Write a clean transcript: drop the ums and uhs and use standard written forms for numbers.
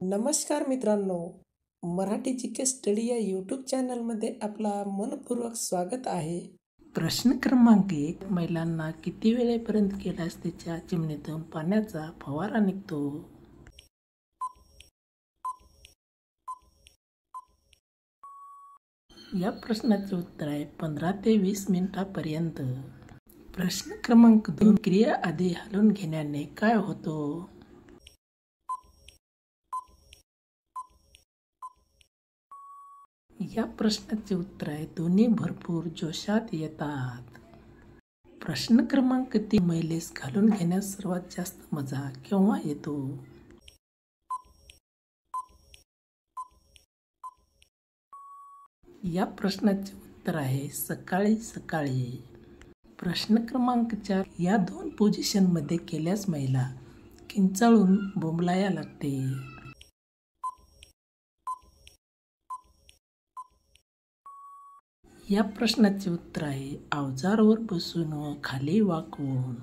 नमस्कार मित्रांनो, मराठी जी के स्टडी या यूट्यूब चॅनलमध्ये आपला मनपूर्वक स्वागत आहे. प्रश्न क्रमांक 1. महिलांना किती वेळेपर्यंत केल्यास तिच्या चिमणीतून पाण्याचा फवारा निघतो? या प्रश्नाचे उत्तर आहे 15 ते 20 मिनिटापर्यंत. प्रश्न क्रमांक 2. क्रिया आधी हलवून घेण्याने काय होतो? या प्रश्नाचे उत्तर आहे दोन्ही भरपूर जोशात येतात. प्रश्न क्रमांक 3. महिलेस घालून घेण्यास सर्वात जास्त मजा केव्हा येतो? या प्रश्नाचे उत्तर आहे सकाळी सकाळी. प्रश्न क्रमांक 4. या 2 पोझिशनमध्ये केल्यास महिला किंचाळून बोंबलाया लागते. या प्रश्नाचे उत्तर आहे अवजारावर बसून व खाली वाकून.